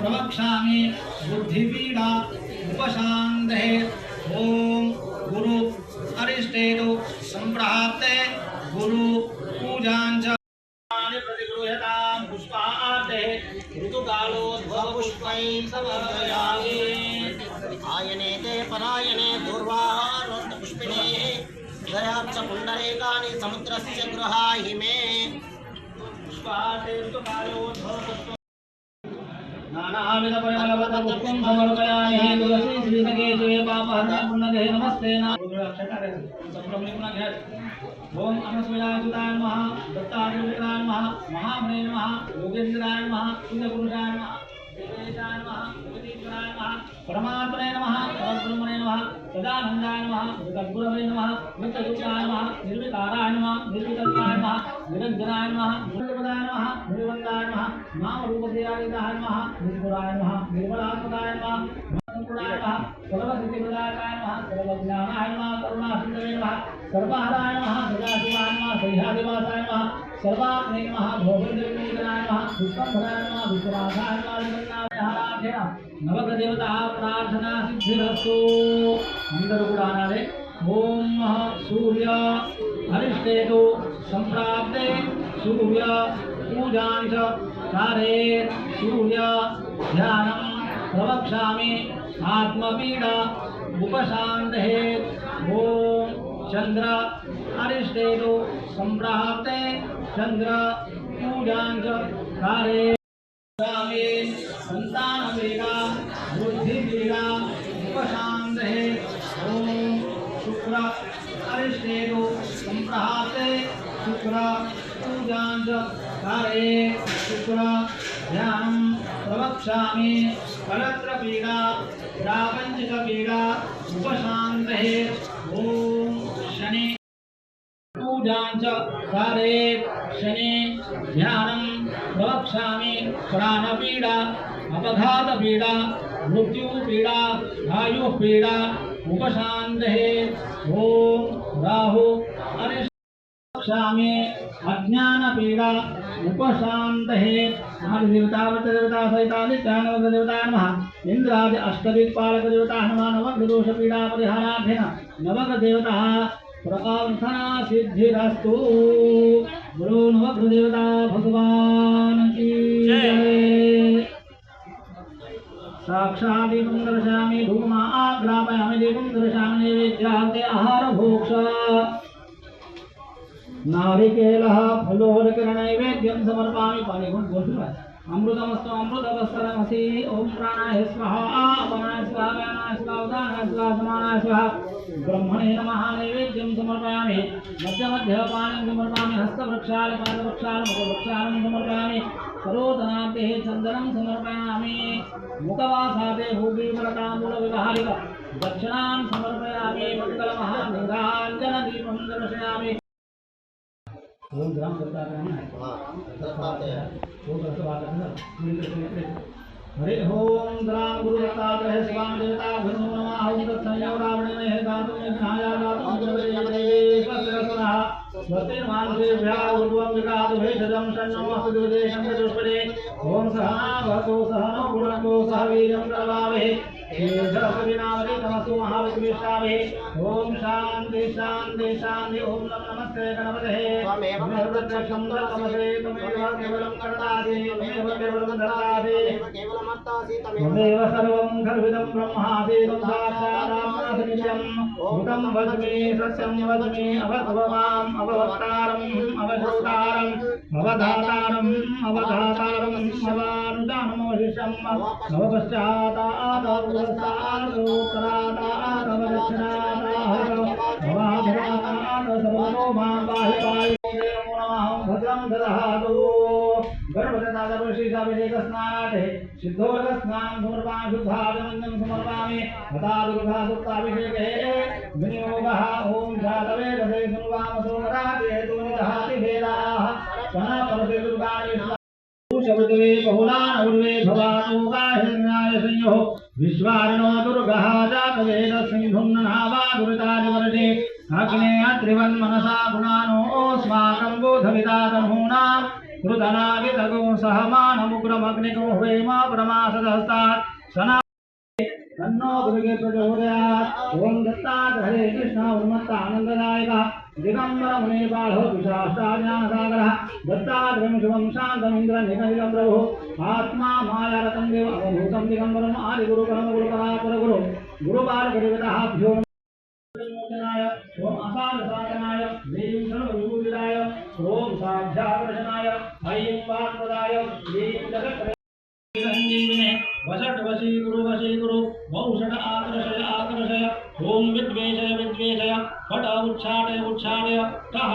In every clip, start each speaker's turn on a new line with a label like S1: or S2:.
S1: प्रवक्ष्यामि बुद्धिपीडा उपशान्ते ओम गुरु अरिष्टेतु संप्राप्ते गुरु पूजाञ्च प्रतिगृह्यतां पुष्पार्थे ऋतुकालोद्भवपुष्पैः समर्पयामि आयने ते परायणे पूर्वारोत्तपुष्पिणे दयाच्च पुण्डरीकानि समुद्रस्य गृहाहि मे पुष्पार्थे ऋतुकालोद्भवपुष्पं नानाविधपरिमलपत्रपुष्पं समर्पयामि तुलसी श्रीनकेशवे पापहरणे पुण्यदे नमस्ते ओम अनस्वयाजुताय नमः दत्तात्रेयाय नमः महामने नमः योगेन्द्राय नमः पुण्यपुरुषाय नमः देवेशाय नमः जगदीश्वराय नमः परमात्मने नमः परब्रह्मणे नमः सदानन्दाय नमः जगद्गुरवे नमः नित्ययुक्ताय नमः निर्विकाराय नमः निर्विकल्पाय नमः निरञ्जनाय नमः निर्मलाय नमः निर्वन्दाय नमः नामरूपदेयाय नमः निर्गुणाय नमः निर्मलात्मकाय नमः सर्वसिद्धिप्रदायकाय नमः सर्वज्ञानाय नमः करुणासिन्धवे नमः सर्वहराय नमः सदाशिवाय नमः सह्यादिवासाय नमः सर्वात्मने नमः भोगदेवनाय नमः विश्वम्भराय नमः विश्वनाथाय नमः जगन्नाथाय नवग्रहदेवता प्रार्थना सिद्धिरस्तु अंदर కూడా అనాలి ఓం సూర్య అరిష్టేతు సంప్రాప్తే సూర్య పూజాంచ కారే సూర్య ధ్యానం प्रवक्ष्यामि आत्मपीडा उपशान्ते ओम चंद्र अरिष्टेतु संप्राप्ते चंद्र पूजाञ्च कारे संतानपीडा बुद्धिपीडा उपशान्ते ओम शुक्र अरिष्टेतु संप्राप्ते शुक्र पूजाञ्च कारे शुक्र ध्यानं प्रवक्ष्यामि कलत्रपीडा प्रापंचिकपीडा उपशान्ते ओम शनि पूजाञ्च कारे शनि ध्यानं प्रवक्ष्यामि प्राणपीडा अपघातपीडा मृत्युपीडा आयुपीडा उपशान्ते ओम राहु अरिष्टामि अज्ञानपीडा उपशान्ते देवता देवता सहितादित्यानवग्र देवता नमः इंद्रादि अष्टदिक्पालक देवता नमः नवग्रदोष पीडा परिहारार्थेन नवग्र देवता प्रार्थना सिद्धिरस्तु गुरु नवग्र देवता भगवान की जय साक्षात् दीपं दर्शयामि धूमा आग्रापयामि दीपं दर्शयामि नैवेद्यान्ते आहार भोक्ष नारिकेलः फलोदकनैवेद्यं समर्पयामि पानी अमृतमस्तु अमृतवस्तरमसि ओम प्राणाय स्वाहा अपानाय स्वाहा व्यानाय स्वाहा उदानाय स्वाहा समानाय स्वाहा ब्रह्मणे नमः नैवेद्यं समर्पयामि मध्यमध्यपानं समर्पयामि हस्तवृक्षाल पादवृक्षाल मुखवृक्षालं समर्पयामि सरोदनाते चन्दनं समर्पयामि मुखवासाते भूगीफलताम्बूलविवाहारिक दक्षिणां समर्पयामि मङ्गलमहानीराञ्जनदीपं दर्शयामि ओम ग्राम हरे ओम ग्राम गुरु दत्तात्रेय स्वामी देवता भनो नमः ओम तत्संयोग रावणे में गातु में ध्याया गातु गुरुदेव स्वस्तिरसुरः स्वस्तिर्मानुषेभ्यः ऊर्ध्वं विगातु भेषजं षण्णमस्तु दुर्गे शङ्खचुष्पदे ओम सहना भवतु सहनो भुनक्तु सह वीर्यं करवावहै तेजस्विनावधि तमस्तु महाविद्वेषावहै ओम शान्ति शान्ति शान्ति ओम नमस्ते गणपतये त्वमेव प्रत्यक्षं तमसे त्वमेव केवलं कर्तासि त्वमेव केवलं धरासि त्वमेव सर्वं खल्विदं ब्रह्मासि त्वं साक्षात् नित्यं भूतं वच्मि सत्यं वच्मि अवद्भवाम् अववक्तारम् अवश्रोतारम् अवधातारम् अवधातारम् अवानुदानमवशिष्यम् नवपश्चातादक्षिणाताभद्रं ददातु गर्भदादर्शीशाभिषेकस्नानात् सिद्धोदकस्नानं समर्पयामि शुद्धाभिमन्यं समर्पयामि हतादुर्गासुप्ताभिषेके विनियोगः ॐ जातवेदसे सुन्वामसोमरादिहेतुनिदहातिभेदाः सनापरसे दुर्गाणि शब्दवे बहुलानौर्वे भवानोगाहिरण्याय संयोः विश्वारिणो दुर्गः जातवेद सिंधुन्ननावा दुरितादिवर्षे अग्ने त्रिवन्मनसा गुणानोऽस्माकं बोधविदातमूनां कृतनाविदगो सहमानमुग्रमग्निगो हुवेमा परमासदहस्तात् सना तन्नो दुर्गे प्रचोदयात्। ओम दत्तात्रेय हरे कृष्ण उन्मत्तानन्ददायकः दिगंबर मुनि बालो विशाष्टाज्ञानसागरः दत्तात्रेयं शुभं शान्तमिन्द्रनिकलितं प्रभुः आत्मा मायारतं देव अवभूतं दिगंबरम् आदिगुरुपरम गुरुपरापरगुरु गुरुपालकदेवताभ्यो नमः। ओम असारसाधनाय देवीं सर्वविभूतिदाय ओम साध्याकर्षणाय ऐं वाक्पदाय ऐं जगत् संजीवने वसट वशी गुरु बहुषट आकर्षय आकर्षय ओम विद्वेषय विद्वेषय पट उच्छाटय टह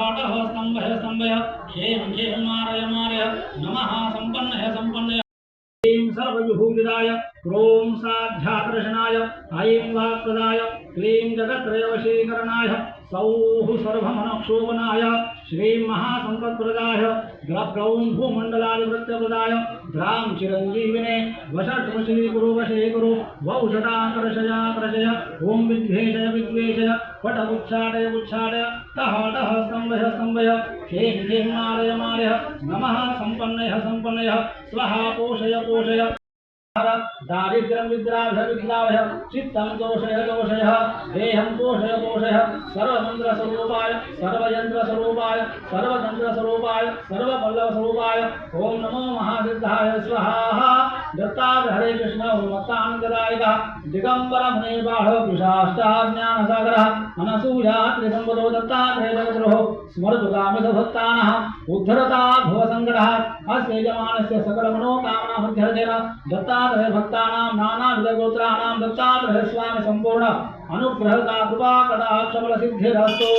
S1: स्तंभय स्तंभय क्षेम मारय मारय नमः संपन्नय ऐं सर्वविभूतिदाय क्रों साध्याकर्षणाय ऐं वाक्प्रदाय क्लीं जगत्त्रयवशीकरणाय सौः सर्वमनक्षोभनाय श्री महासंपत्प्रदाय ग्रौं भूमण्डलादिवृत्तप्रदाय द्रां चिरञ्जीविने वषट्वशी गुरु वौषटाकर्षयाकर्षय ओं विद्वेषय विद्वेषय पट उच्छाटय टह स्तंभय क्षेम मारय मारय नमः संपन्नय स्वाहा पोषय दारिद्र्यं विद्रावय चित्तं दोषय देहं पोषय सर्वमन्त्रस्वरूपाय सर्वयन्त्रस्वरूपाय सर्वतन्त्रस्वरूपाय सर्वपल्लवस्वरूपाय ओम नमो महासिद्धाय स्वाहा। दत्तात्रेय हरे कृष्ण उन्मत्तानन्ददायकः दिगंबर मुने बालो विशाष्टाज्ञानसागरः अनसूया त्रिसंवदो दत्तात्रेय जगद्गुरुः स्मरतु कामितभक्तानां उद्धरता भवसङ्कटः अस्य यजमानस्य सकलमनोकामनासिद्ध्यर्थेन दत्तात्रेय भक्तानां नानाविधगोत्राणां दत्तात्रेय स्वामी संपूर्ण अनुग्रहता कृपा कटाक्षबल सिद्धिरस्तु।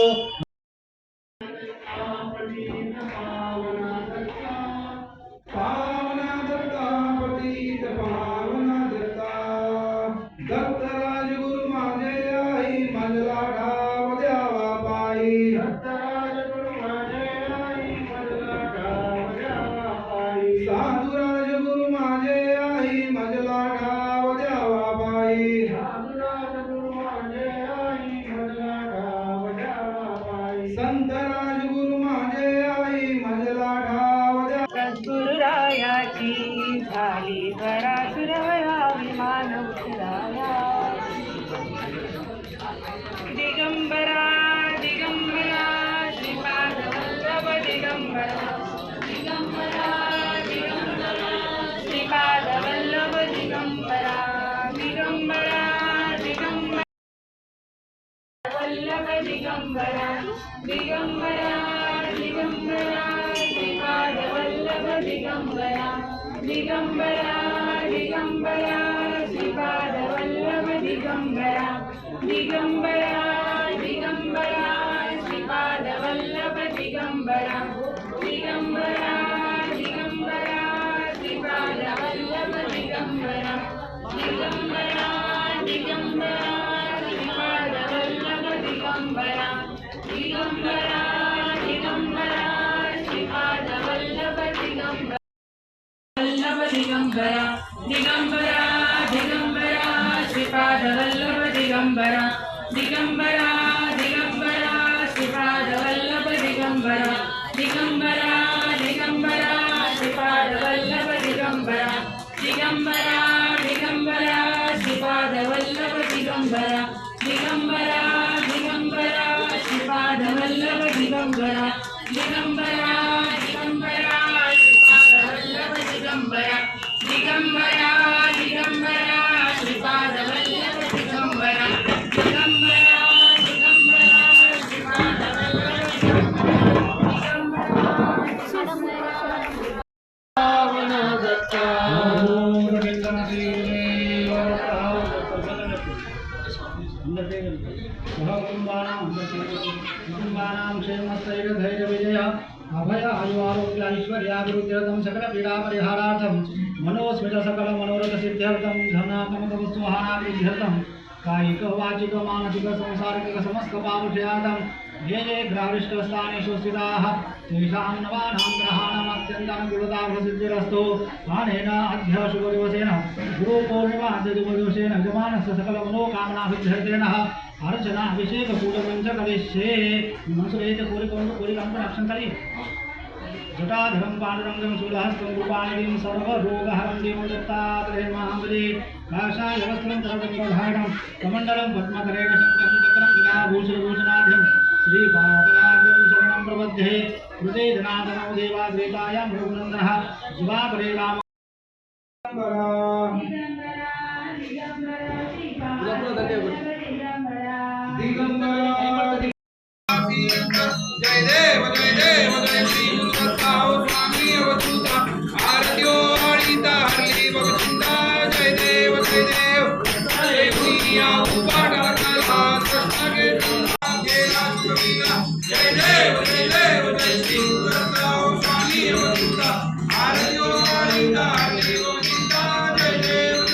S2: सद्गुरुरायाची झाली परासुराया विमान उतराया दिगंबरा दिगंबरा श्रीपाद वल्लभ दिगंबरा दिगंबरा दिगंबरा श्रीपाद वल्लभ दिगंबरा दिगंबरा दिगंबरा वल्लभ दिगंबरा दिगंबरा दिगंबरा श्रीपाद वल्लभ दिगंबरा दिगंबरा दिगंबरा श्रीपाद वल्लभ दिगंबरा दिगंबरा दिगंबरा श्रीपाद वल्लभ दिगंबरा दिगंबरा दिगंबरा श्रीपाद वल्लभ दिगंबरा दिगंबरा दिगंबरा श्रीपाद वल्लभ दिगंबरा दिगंबरा दिगंबरा श्रीपाद वल्लभ दिगंबरा वल्लभ दिगंबरा दिगंबरा दिगंबरा श्रीपाद वल्लभ दिगंबरा दिगंबरा दिगंबरा श्रीपाद वल्लभ दिगंबरा दिगंबरा दिगंबरा श्रीपाद वल्लभ दिगंबरा दिगंबरा दिगंबरा श्रीपाद वल्लभ दिगंबरा दिगंबरा दिगंबरा श्रीपाद वल्लभ दिगंबरा दिगंबरा दिगंबरा श्रीपाद वल्लभ दिगंबरा दिगंबरा दिगंबरा श्रीपाद वल्लभ दिगंबरा दिगंबरा दिगंबरा श्रीपाद वल्लभ
S1: कुटुंबानां क्षेमस्थैर्यधैर्यविजय अभय आयुआरोग्य ऐश्वर्याभिवृद्ध्यर्थं सकलपीडापरिहारार्थं मनोस्मित सकलमनोरथसिद्ध्यर्थं धनात्मकवस्तुहानाभिवृद्ध्यर्थं कायिक वाचिक मानसिक सांसारिक समस्त पापक्षयार्थं ये ये ग्रहारिष्टस्थानेषु स्थिताः तेषां नवानां ग्रहाणाम् अत्यन्तानुकूलताफलसिद्धिरस्तु। अनेन अद्य शुभदिवसेन गुरुपूर्णिमा दिवसेन यजमानस्य सकलमनोकामनासिद्ध्यर्थेन अर्चना अभिषेक पूजनं च करिष्ये। मनसुरेत कोरिकं रक्षं करि जटाधरं पाण्डुरङ्गं शूलहस्तं कृपाणिं सर्वरोगहरं देवं दत्तात्रेयं महाबली काषाय वस्त्रं सर्वगन्धधारणं कमण्डलं पद्मकरेण शङ्खं गदाभूषणभूषणाढ्यं श्रीपादराजं शरणं प्रपद्ये कृते धनादनो देवाग्रेताय मृगनन्दः शिवापरे राम
S3: जय देव जय श्री सत्ताओ स्वामी अवधूता आरत्यो हरिता हरली भगवंता जय देव जय दुनिया उपाड़ा कला सत्संगे के राष्ट्रवीरा जय देव जय श्री सत्ताओ स्वामी अवधूता आरत्यो हरिता हरली भगवंता जय देव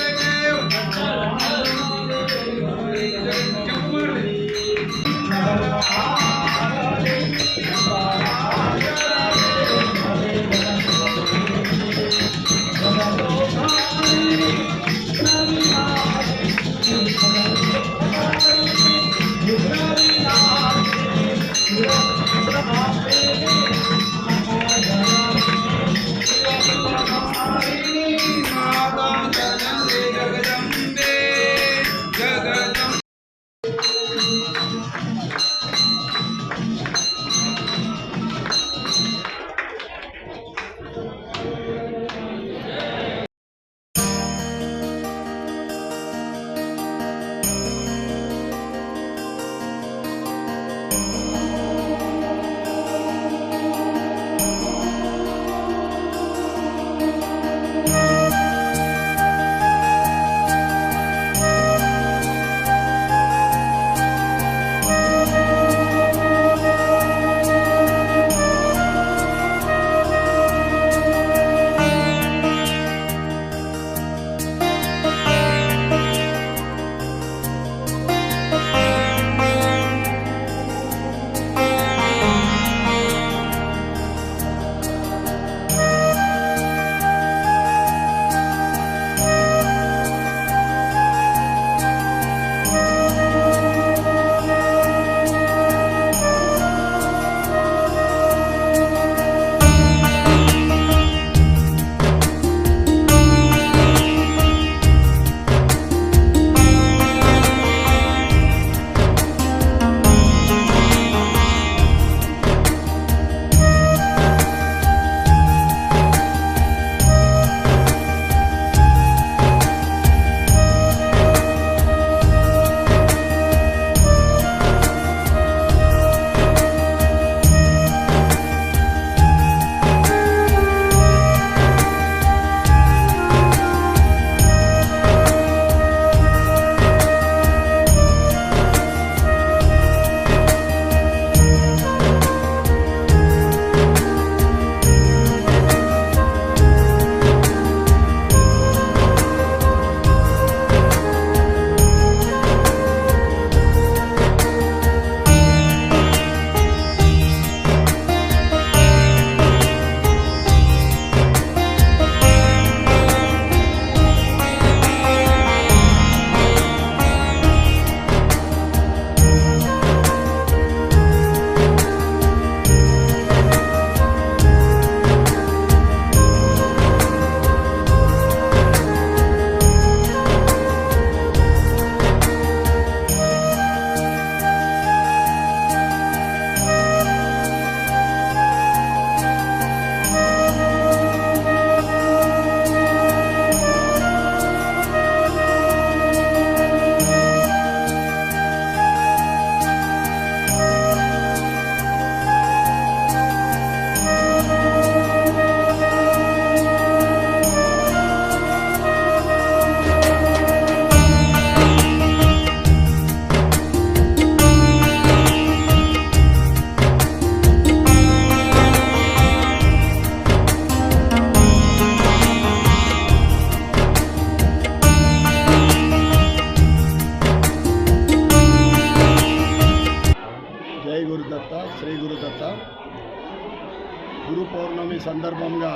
S4: గురు పౌర్ణమి సందర్భంగా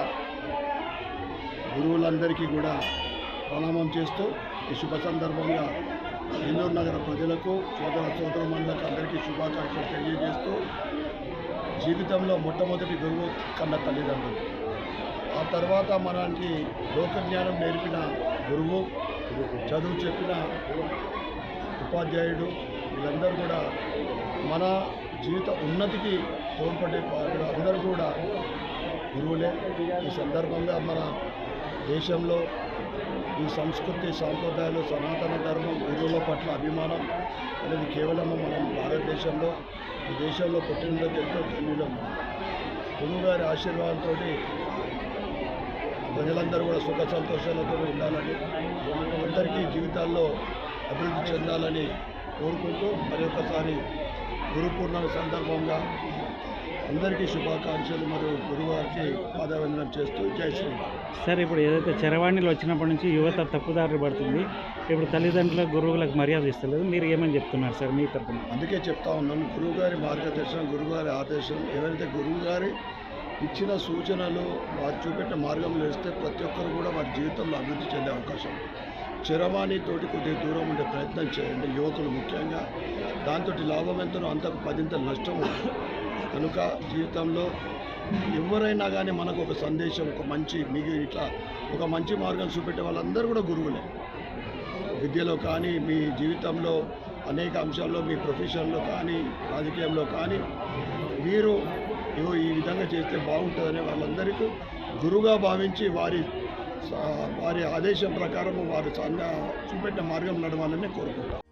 S4: గురువులందరికీ కూడా ప్రణామం చేస్తూ ఈ శుభ సందర్భంగా ఇందూరు నగర ప్రజలకు సోదరులకు అందరికీ శుభాకాంక్షలు తెలియజేస్తూ జీవితంలో మొట్టమొదటి గురువు కన్న తల్లిదండ్రులు. ఆ తర్వాత మనకి లోకజ్ఞానం నేర్పిన గురువు, చదువు చెప్పిన ఉపాధ్యాయుడు, వీళ్ళందరూ కూడా మన జీవిత ఉన్నతికి తోడ్పడే వాళ్ళు అందరూ కూడా గురువులే. ఈ సందర్భంగా మన దేశంలో ఈ సంస్కృతి, సాంప్రదాయాలు, సనాతన ధర్మం, గురువుల పట్ల అభిమానం అనేది కేవలం మనం భారతదేశంలో, ఈ దేశంలో పుట్టినందుకు ఎంతో ధన్యులం. గురువు గారి ఆశీర్వాదంతో ప్రజలందరూ కూడా సుఖ సంతోషాలతో ఉండాలని, అందరికీ జీవితాల్లో అభివృద్ధి చెందాలని కోరుకుంటూ మరి ఒకసారి గురు పూర్ణిమ సందర్భంగా అందరికీ శుభాకాంక్షలు మరియు గురువారికి పాదవందనం చేస్తూ జై శ్రీరామ్.
S5: సార్, ఇప్పుడు ఏదైతే చరవాణిలో వచ్చినప్పటి నుంచి యువత తప్పుదారి పడుతుంది, ఇప్పుడు తల్లిదండ్రులకు గురువులకు మర్యాద ఇస్తలేదు, మీరు ఏమని చెప్తున్నారు సార్ మీ తరఫున?
S4: అందుకే చెప్తా ఉన్నాను, గురువుగారి మార్గదర్శనం, గురువుగారి ఆదేశం, ఎవరైతే గురువుగారి ఇచ్చిన సూచనలు వారు చూపెట్టిన మార్గంలో ఇస్తే ప్రతి ఒక్కరు కూడా వారి జీవితంలో అభివృద్ధి చెందే అవకాశం. చరవాణితోటి కొద్దిగా దూరం ఉండే ప్రయత్నం చేయండి, యువకులు ముఖ్యంగా. దాంతో లాభం ఎంతనో అంతకు 10 నష్టం ఉంది. కనుక జీవితంలో ఎవరైనా కానీ మనకు ఒక సందేశం, ఒక మంచి ఇట్లా ఒక మంచి మార్గం చూపెట్టే వాళ్ళందరూ కూడా గురువులే. విద్యలో కానీ, మీ జీవితంలో అనేక అంశాల్లో, మీ ప్రొఫెషన్లో కానీ, రాజకీయంలో కానీ మీరు ఈ విధంగా చేస్తే బాగుంటుందనే వాళ్ళందరికీ గురువుగా భావించి వారి ఆదేశం ప్రకారం వారు చూపెట్టిన మార్గం నడవాలని కోరుకుంటాం.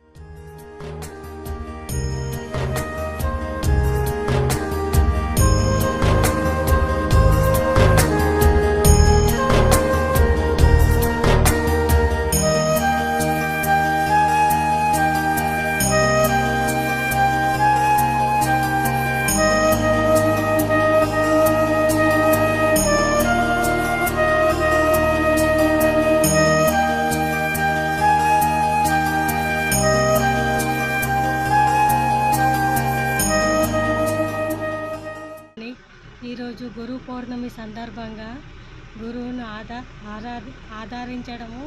S6: ఈరోజు గురు పౌర్ణమి సందర్భంగా గురువును ఆదరించడము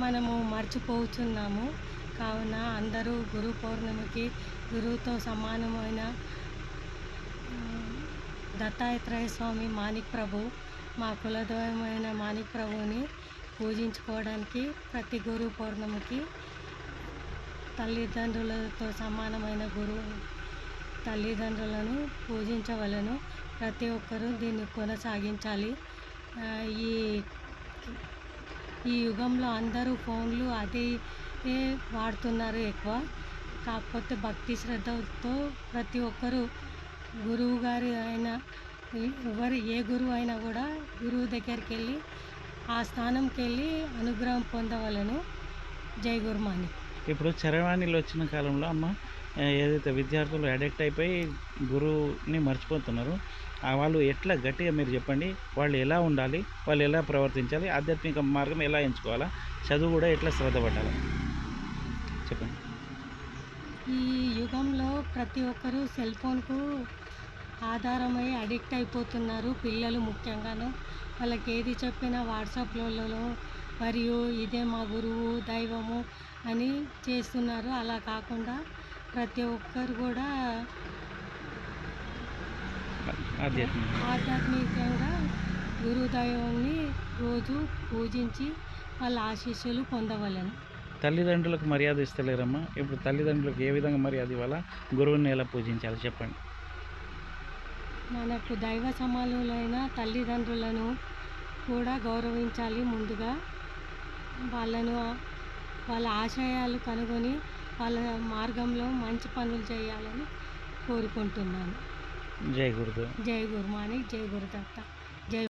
S6: మనము మర్చిపోతున్నాము. కావున అందరూ గురు పౌర్ణమికి గురువుతో సమానమైన దత్తాత్రేయ స్వామి మాణిక్ ప్రభు, మా కులదైవమైన మాణిక్ ప్రభుని పూజించుకోవడానికి ప్రతి గురు పౌర్ణమికి తల్లిదండ్రులతో సమానమైన తల్లిదండ్రులను పూజించవలను. ప్రతి ఒక్కరూ దీన్ని కొనసాగించాలి. ఈ యుగంలో అందరూ ఫోన్లు అది వాడుతున్నారు ఎక్కువ. కాకపోతే భక్తి శ్రద్ధతో ప్రతి ఒక్కరూ గురువు గారి అయినా ఏ గురువు అయినా కూడా గురువు దగ్గరికి వెళ్ళి ఆ స్థానంకి వెళ్ళి అనుగ్రహం పొందవలను. జై గురుమాని.
S5: ఇప్పుడు చరవాణిలో వచ్చిన కాలంలో అమ్మ ఏదైతే విద్యార్థులు అడిక్ట్ అయిపోయి గురువుని మర్చిపోతున్నారు, వాళ్ళు ఎట్లా గట్టిగా మీరు చెప్పండి, వాళ్ళు ఎలా ఉండాలి, వాళ్ళు ఎలా ప్రవర్తించాలి, ఆధ్యాత్మిక మార్గం ఎలా ఎంచుకోవాలా, చదువు కూడా ఎట్లా శ్రద్ధ పడాలి చెప్పండి.
S6: ఈ యుగంలో ప్రతి ఒక్కరూ సెల్ ఫోన్కు ఆధారమై అడిక్ట్ అయిపోతున్నారు. పిల్లలు ముఖ్యంగాను వాళ్ళకి ఏది చెప్పినా వాట్సాప్లలో మరియు ఇదే మా గురువు దైవము అని చేస్తున్నారు. అలా కాకుండా ప్రతి ఒక్కరు కూడా ఆధ్యాత్మికంగా గురుదైవాన్ని రోజు పూజించి వాళ్ళ ఆశీస్సులు పొందవలను.
S5: తల్లిదండ్రులకు మర్యాద ఇస్తలేరమ్మా, ఇప్పుడు తల్లిదండ్రులకు ఏ విధంగా మర్యాద ఇవ్వాలా, గురువుని ఎలా పూజించాలి చెప్పండి.
S6: మనకు దైవ సమానులైన తల్లిదండ్రులను కూడా గౌరవించాలి. ముందుగా వాళ్ళ ఆశయాలు కనుగొని వాళ్ళ మార్గంలో మంచి పనులు చేయాలని కోరుకుంటున్నాను.
S5: జై గురుదేవ్.
S6: జై గురుమాణిక్, జై గురుదత్త.